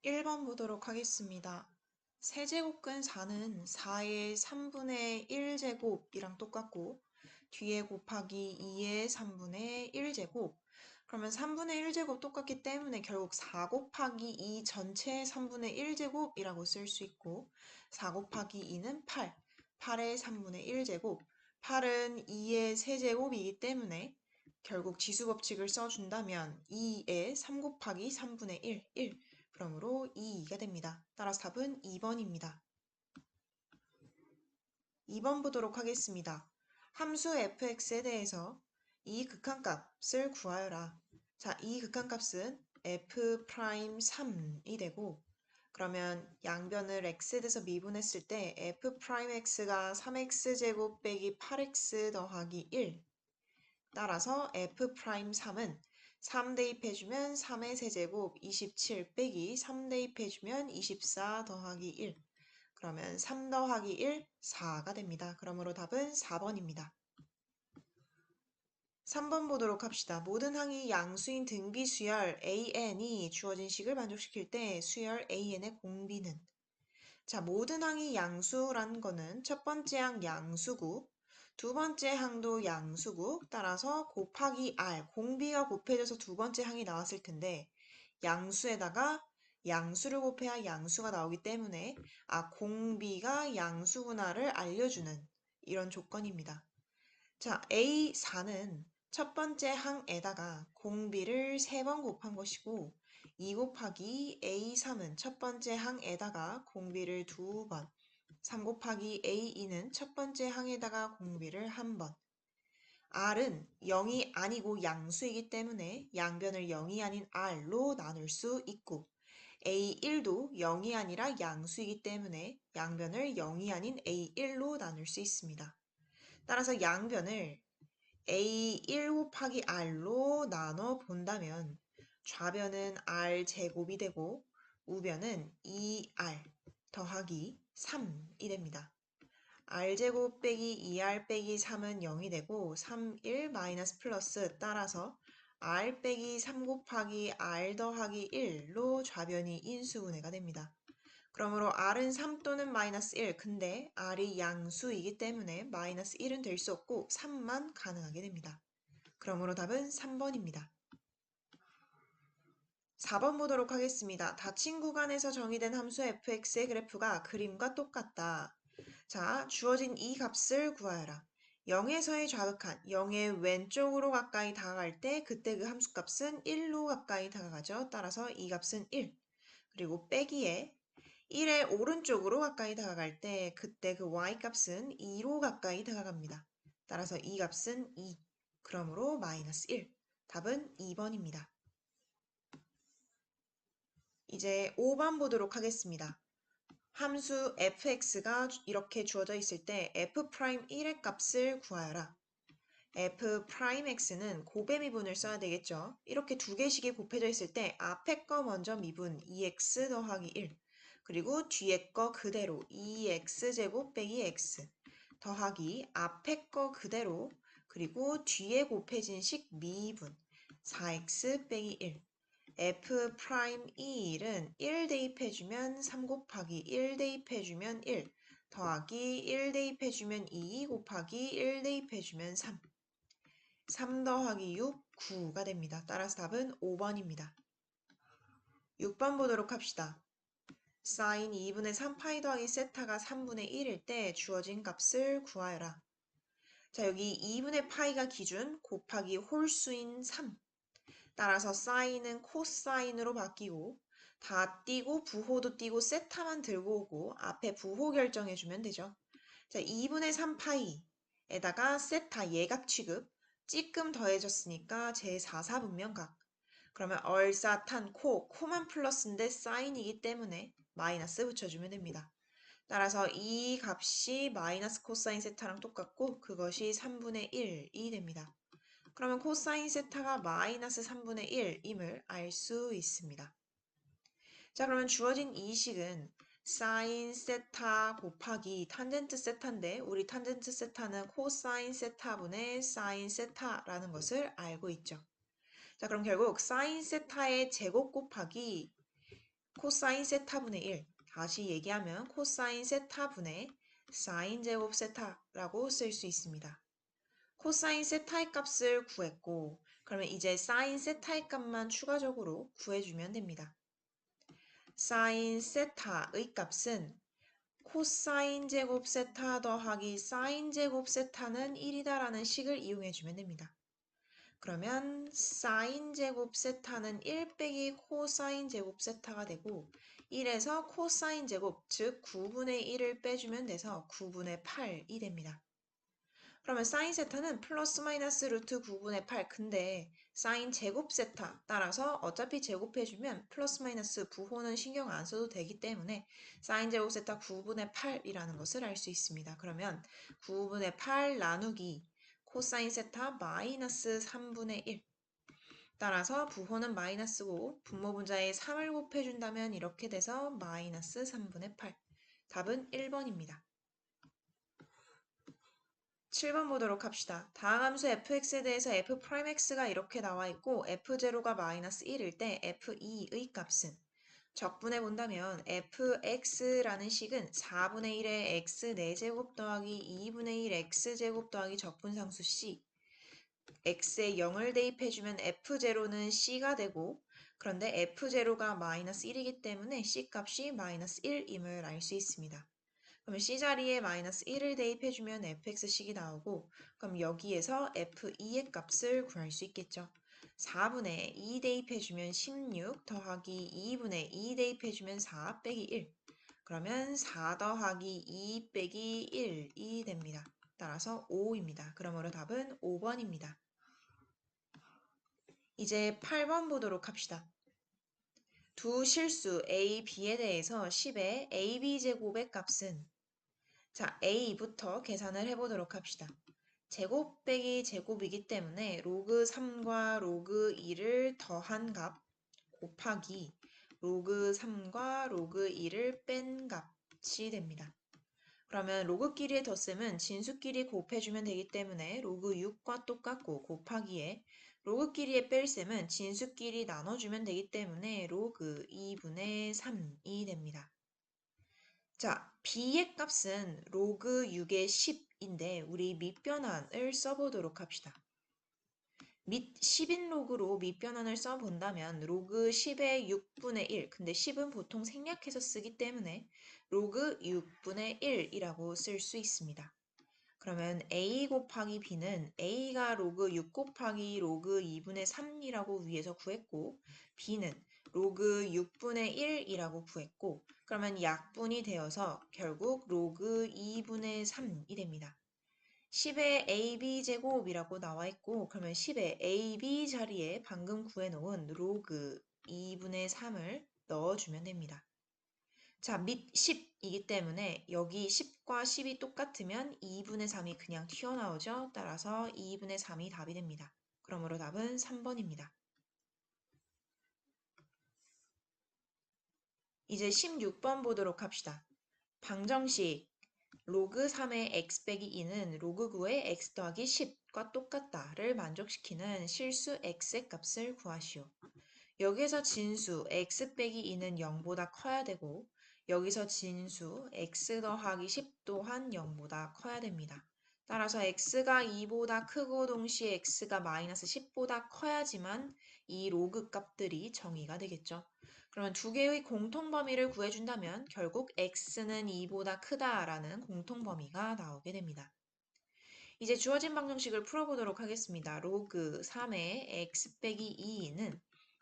1번 보도록 하겠습니다. 세제곱근 4는 4의 3분의 1제곱이랑 똑같고 뒤에 곱하기 2의 3분의 1제곱 그러면 3분의 1제곱 똑같기 때문에 결국 4 곱하기 2 전체의 3분의 1제곱이라고 쓸 수 있고 4 곱하기 2는 8, 8의 3분의 1제곱 8은 2의 세제곱이기 때문에 결국 지수법칙을 써준다면 2의 3 곱하기 3분의 1 그러므로 2가 됩니다. 따라서 답은 2번입니다. 2번 보도록 하겠습니다. 함수 fx에 대해서 이 극한값을 구하여라. 자, 이 극한값은 f'3이 되고 그러면 양변을 x에 대해서 미분했을 때 f'x가 3x제곱 빼기 8x 더하기 1 따라서 f'3은 3 대입해주면 3의 세제곱 27 빼기 3 대입해주면 24 더하기 1 그러면 3 더하기 1, 4가 됩니다. 그러므로 답은 4번입니다. 3번 보도록 합시다. 모든 항이 양수인 등비 수열 AN이 주어진 식을 만족시킬 때 수열 AN의 공비는 자, 모든 항이 양수란 거는 첫 번째 항 양수고 두 번째 항도 양수고 따라서 곱하기 R, 공비가 곱해져서 두 번째 항이 나왔을 텐데 양수에다가 양수를 곱해야 양수가 나오기 때문에 공비가 양수구나를 알려주는 이런 조건입니다. 자, A4는 첫 번째 항에다가 공비를 3번 곱한 것이고 2 곱하기 A3은 첫 번째 항에다가 공비를 2번 3 곱하기 A2는 첫 번째 항에다가 공비를 1번 R은 0이 아니고 양수이기 때문에 양변을 0이 아닌 R로 나눌 수 있고 A1도 0이 아니라 양수이기 때문에 양변을 0이 아닌 A1로 나눌 수 있습니다. 따라서 양변을 A1 곱하기 R로 나눠 본다면 좌변은 R제곱이 되고 우변은 2R 더하기 3이 됩니다. R제곱 빼기 2R 빼기 3은 0이 되고 3, 1 마이너스 플러스 따라서 R 빼기 3 곱하기 R 더하기 1로 좌변이 인수분해가 됩니다. 그러므로 R은 3 또는 마이너스 1 근데 R이 양수이기 때문에 마이너스 1은 될 수 없고 3만 가능하게 됩니다. 그러므로 답은 3번입니다. 4번 보도록 하겠습니다. 닫힌 구간에서 정의된 함수 fx의 그래프가 그림과 똑같다. 자, 주어진 이 값을 구하여라. 0에서의 좌극한 0의 왼쪽으로 가까이 다가갈 때 그때 그 함수값은 1로 가까이 다가가죠. 따라서 이 값은 1. 그리고 빼기에 1의 오른쪽으로 가까이 다가갈 때 그때 그 y값은 2로 가까이 다가갑니다. 따라서 이 값은 2. 그러므로 마이너스 1. 답은 2번입니다. 이제 5번 보도록 하겠습니다. 함수 fx가 이렇게 주어져 있을 때 f'1의 값을 구하여라. f'x는 곱의 미분을 써야 되겠죠. 이렇게 두 개씩이 곱해져 있을 때 앞에 거 먼저 미분 2x 더하기 1 그리고 뒤에 거 그대로 2x제곱 빼기 x 더하기 앞에 거 그대로 그리고 뒤에 곱해진 식 미분 4x 빼기 1 f'E1은 1 대입해주면 3 곱하기 1 대입해주면 1 더하기 1 대입해주면 2 곱하기 1 대입해주면 3 3 더하기 6, 9가 됩니다. 따라서 답은 5번입니다. 6번 보도록 합시다. sin 2분의 3파이 더하기 세타가 3분의 1일 때 주어진 값을 구하여라. 자, 여기 2분의 파이가 기준 곱하기 홀수인 3 따라서 사인은 코사인으로 바뀌고 다 띄고 부호도 띄고 세타만 들고 오고 앞에 부호 결정해주면 되죠. 자, 2분의 3파이에다가 세타 예각 취급 찌끔 더해졌으니까 제4사분면각 그러면 얼사탄 코만 플러스인데 사인이기 때문에 마이너스 붙여주면 됩니다. 따라서 이 값이 마이너스 코사인 세타랑 똑같고 그것이 3분의 1이 됩니다. 그러면 코사인 세타가 마이너스 3분의 1임을 알 수 있습니다. 자, 그러면 주어진 이 식은 사인 세타 곱하기 탄젠트 세타인데 우리 탄젠트 세타는 코사인 세타분의 사인 세타라는 것을 알고 있죠. 자, 그럼 결국 사인 세타의 제곱 곱하기 코사인 세타분의 1. 다시 얘기하면 코사인 세타분의 사인 제곱 세타라고 쓸 수 있습니다. 코사인 세타의 값을 구했고 그러면 이제 사인 세타의 값만 추가적으로 구해주면 됩니다. 사인 세타의 값은 코사인 제곱 세타 더하기 사인 제곱 세타는 1이다라는 식을 이용해주면 됩니다. 그러면 사인 제곱 세타는 1 빼기 코사인 제곱 세타가 되고 1에서 코사인 제곱 즉 9분의 1을 빼주면 돼서 9분의 8이 됩니다. 그러면 사인 세타는 플러스 마이너스 루트 9분의 8 근데 사인 제곱 세타 따라서 어차피 제곱해주면 플러스 마이너스 부호는 신경 안 써도 되기 때문에 사인 제곱 세타 9분의 8이라는 것을 알 수 있습니다. 그러면 9분의 8 나누기 코사인 세타 마이너스 3분의 1 따라서 부호는 마이너스고 분모 분자에 3을 곱해준다면 이렇게 돼서 마이너스 3분의 8 답은 1번입니다. 7번 보도록 합시다. 다항 함수 fx에 대해서 f'x가 이렇게 나와 있고 f0가 마이너스 1일 때 f2의 값은 적분해 본다면 fx라는 식은 4분의 1의 x 4제곱 더하기 2분의 1 x제곱 더하기 적분상수 c x에 0을 대입해주면 f0는 c가 되고 그런데 f0가 마이너스 1이기 때문에 c 값이 마이너스 1임을 알 수 있습니다. 그러면 C자리에 마이너스 1을 대입해주면 fx식이 나오고 그럼 여기에서 f2의 값을 구할 수 있겠죠. 4분의 2 대입해주면 16 더하기 2분의 2 대입해주면 4 빼기 1 그러면 4 더하기 2 빼기 1이 됩니다. 따라서 5입니다. 그러므로 답은 5번입니다. 이제 8번 보도록 합시다. 두 실수 a, b에 대해서 10의 ab제곱의 값은 자, a부터 계산을 해보도록 합시다. 제곱 빼기 제곱이기 때문에 로그 3과 로그 2를 더한 값 곱하기 로그 3과 로그 2를 뺀 값이 됩니다. 그러면 로그끼리의 덧셈은 진수끼리 곱해주면 되기 때문에 로그 6과 똑같고 곱하기에 로그끼리의 뺄셈은 진수끼리 나눠주면 되기 때문에 로그 2분의 3이 됩니다. 자, b의 값은 로그 6의 10인데 우리 밑변환을 써보도록 합시다. 10인 로그로 밑변환을 써본다면 로그 10의 6분의 1 근데 10은 보통 생략해서 쓰기 때문에 로그 6분의 1이라고 쓸 수 있습니다. 그러면 a 곱하기 b는 a가 로그 6 곱하기 로그 2분의 3이라고 위에서 구했고 b는 로그 6분의 1이라고 구했고 그러면 약분이 되어서 결국 로그 2분의 3이 됩니다. 10의 ab제곱이라고 나와 있고 그러면 10의 ab 자리에 방금 구해놓은 로그 2분의 3을 넣어주면 됩니다. 자, 밑 10이기 때문에 여기 10과 10이 똑같으면 2분의 3이 그냥 튀어나오죠. 따라서 2분의 3이 답이 됩니다. 그러므로 답은 3번입니다. 이제 16번 보도록 합시다. 방정식 로그 3의 x 빼기 2는 로그 9의 x 더하기 10과 똑같다를 만족시키는 실수 x의 값을 구하시오. 여기에서 진수 x 빼기 2는 0보다 커야 되고 여기서 진수 x 더하기 10 또한 0보다 커야 됩니다. 따라서 x가 2보다 크고 동시에 x가 마이너스 10보다 커야지만 이 로그 값들이 정의가 되겠죠. 그러면 두 개의 공통범위를 구해준다면 결국 x는 2보다 크다라는 공통범위가 나오게 됩니다. 이제 주어진 방정식을 풀어보도록 하겠습니다. 로그 3의 x 빼기 2는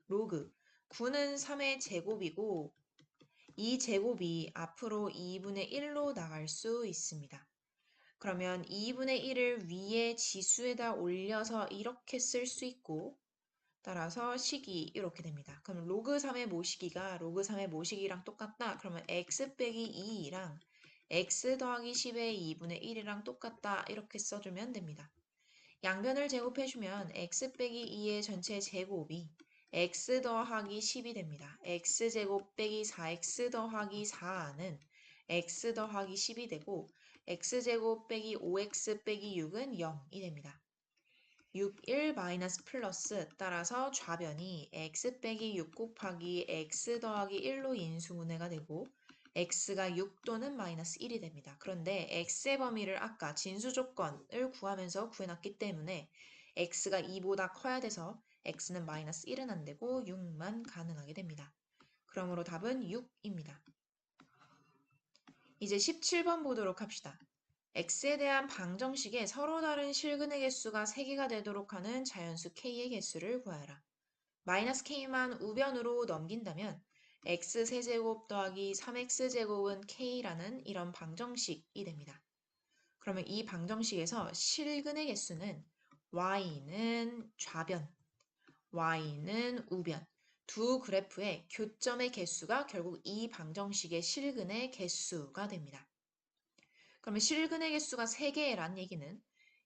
로그 9는 3의 제곱이고 이 제곱이 앞으로 2분의 1로 나갈 수 있습니다. 그러면 2분의 1을 위에 지수에다 올려서 이렇게 쓸 수 있고 따라서 식이 이렇게 됩니다. 그럼 로그 3의 모시기가 로그 3의 모시기랑 똑같다. 그러면 x 빼기 2랑 x 더하기 10의 2분의 1이랑 똑같다. 이렇게 써주면 됩니다. 양변을 제곱해주면 x 빼기 2의 전체 제곱이 x 더하기 10이 됩니다. x제곱 빼기 4x 더하기 4는 x 더하기 10이 되고 x제곱 빼기 5x 빼기 6은 0이 됩니다. 6, 1 마이너스 플러스 따라서 좌변이 x 빼기 6 곱하기 x 더하기 1로 인수분해가 되고 x가 6 또는 마이너스 1이 됩니다. 그런데 x의 범위를 아까 진수 조건을 구하면서 구해놨기 때문에 x가 2보다 커야 돼서 x는 마이너스 1은 안 되고 6만 가능하게 됩니다. 그러므로 답은 6입니다. 이제 17번 보도록 합시다. x에 대한 방정식에 서로 다른 실근의 개수가 3개가 되도록 하는 자연수 k의 개수를 구하라. 마이너스 k만 우변으로 넘긴다면 x 세제곱 더하기 3x제곱은 k라는 이런 방정식이 됩니다. 그러면 이 방정식에서 실근의 개수는 y는 좌변, y는 우변, 두 그래프의 교점의 개수가 결국 이 방정식의 실근의 개수가 됩니다. 그러면 실근의 개수가 3개란 얘기는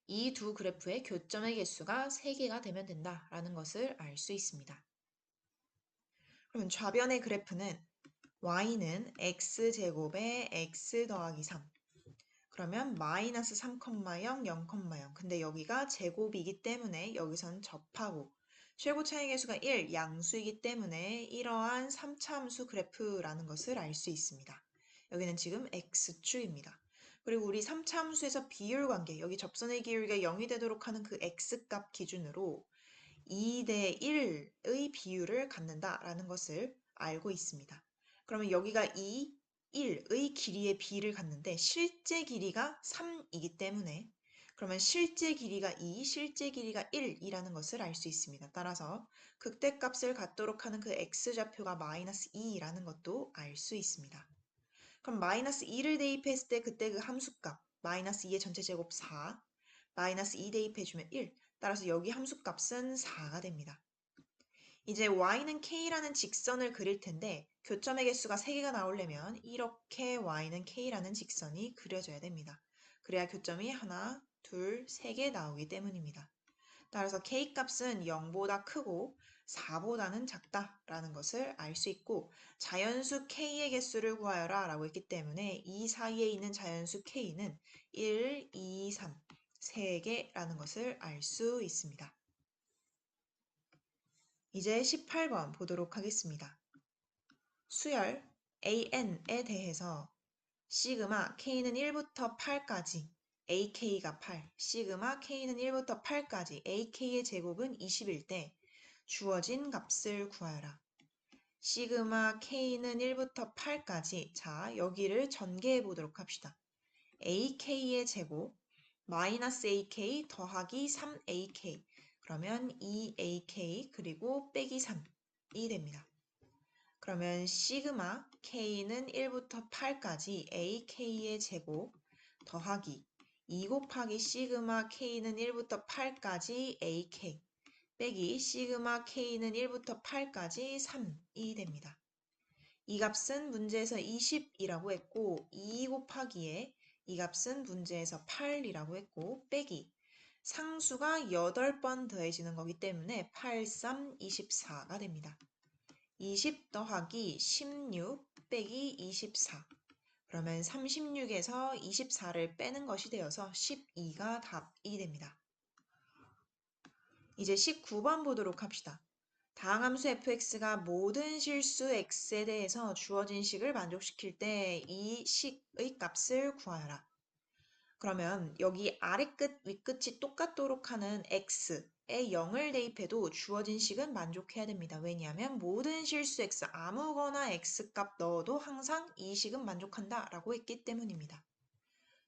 이 두 그래프의 교점의 개수가 3개가 되면 된다라는 것을 알 수 있습니다. 그러면 좌변의 그래프는 y는 x제곱에 x 더하기 3. 그러면 마이너스 3,0, 0,0. 근데 여기가 제곱이기 때문에 여기선 접하고 최고 차이 계수가 1, 양수이기 때문에 이러한 3차 함수 그래프라는 것을 알 수 있습니다. 여기는 지금 x축입니다. 그리고 우리 3차 함수에서 비율 관계, 여기 접선의 기울기가 0이 되도록 하는 그 x값 기준으로 2대 1의 비율을 갖는다라는 것을 알고 있습니다. 그러면 여기가 2, 1의 길이의 비를 갖는데 실제 길이가 3이기 때문에 그러면 실제 길이가 2, 실제 길이가 1이라는 것을 알 수 있습니다. 따라서 극대값을 갖도록 하는 그 x좌표가 마이너스 2라는 것도 알 수 있습니다. 그럼 마이너스 2를 대입했을 때 그때 그 함수값 마이너스 2의 전체 제곱 4, 마이너스 2 대입해주면 1, 따라서 여기 함수값은 4가 됩니다. 이제 y는 k라는 직선을 그릴 텐데 교점의 개수가 3개가 나오려면 이렇게 y는 k라는 직선이 그려져야 됩니다. 그래야 교점이 하나, 둘, 3개 나오기 때문입니다. 따라서 k값은 0보다 크고 4보다는 작다라는 것을 알 수 있고 자연수 k의 개수를 구하여라 라고 했기 때문에 이 사이에 있는 자연수 k는 1, 2, 3, 3개라는 것을 알 수 있습니다. 이제 18번 보도록 하겠습니다. 수열 AN에 대해서 시그마 K는 1부터 8까지 AK가 8, 시그마 K는 1부터 8까지 AK의 제곱은 20일 때 주어진 값을 구하여라. 시그마 K는 1부터 8까지 자 여기를 전개해 보도록 합시다. AK의 제곱 마이너스 AK 더하기 3AK 그러면 2AK 그리고 빼기 3이 됩니다. 그러면 시그마 K는 1부터 8까지 AK의 제곱 더하기 2 곱하기 시그마 K는 1부터 8까지 AK 빼기 시그마 K는 1부터 8까지 3이 됩니다. 이 값은 문제에서 20이라고 했고 2 곱하기에 이 값은 문제에서 8이라고 했고 빼기 상수가 8번 더해지는 거기 때문에 8, 3, 24가 됩니다. 20 더하기 16 빼기 24 그러면 36에서 24를 빼는 것이 되어서 12가 답이 됩니다. 이제 19번 보도록 합시다. 다항 함수 fx가 모든 실수 x에 대해서 주어진 식을 만족시킬 때 이 식의 값을 구하여라. 그러면 여기 아래 끝, 위 끝이 똑같도록 하는 x에 0을 대입해도 주어진 식은 만족해야 됩니다. 왜냐하면 모든 실수 x, 아무거나 x값 넣어도 항상 이 식은 만족한다 라고 했기 때문입니다.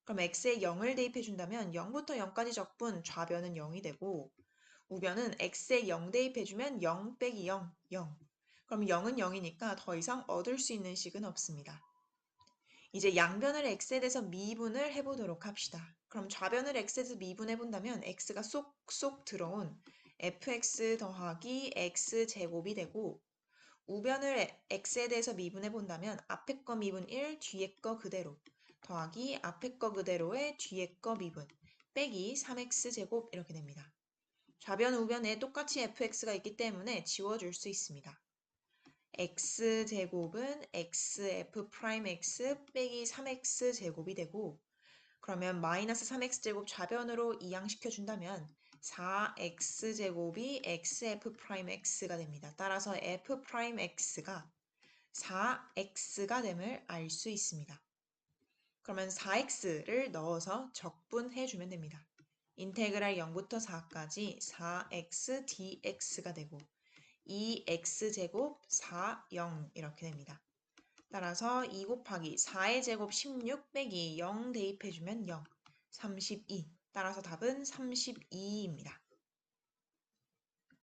그럼 x에 0을 대입해준다면 0부터 0까지 적분 좌변은 0이 되고 우변은 x에 0 대입해주면 0 빼기 0, 0. 그럼 0은 0이니까 더 이상 얻을 수 있는 식은 없습니다. 이제 양변을 x에 대해서 미분을 해보도록 합시다. 그럼 좌변을 x에 대해서 미분해본다면 x가 쏙쏙 들어온 fx 더하기 x제곱이 되고 우변을 x에 대해서 미분해본다면 앞에 거 미분 1, 뒤에 거 그대로 더하기 앞에 거 그대로의 뒤에 거 미분 빼기 3x제곱 이렇게 됩니다. 좌변 우변에 똑같이 fx가 있기 때문에 지워줄 수 있습니다. x제곱은 xf'(x) 빼기 3x제곱이 되고 그러면 마이너스 3x제곱 좌변으로 이항시켜준다면 4x제곱이 xf'x가 됩니다. 따라서 f'x가 4x가 됨을 알 수 있습니다. 그러면 4x를 넣어서 적분해주면 됩니다. 인테그랄 0부터 4까지 4x dx가 되고 2x제곱 4, 0 이렇게 됩니다. 따라서 2 곱하기 4의 제곱 16 빼기 0 대입해주면 0, 32. 따라서 답은 32입니다.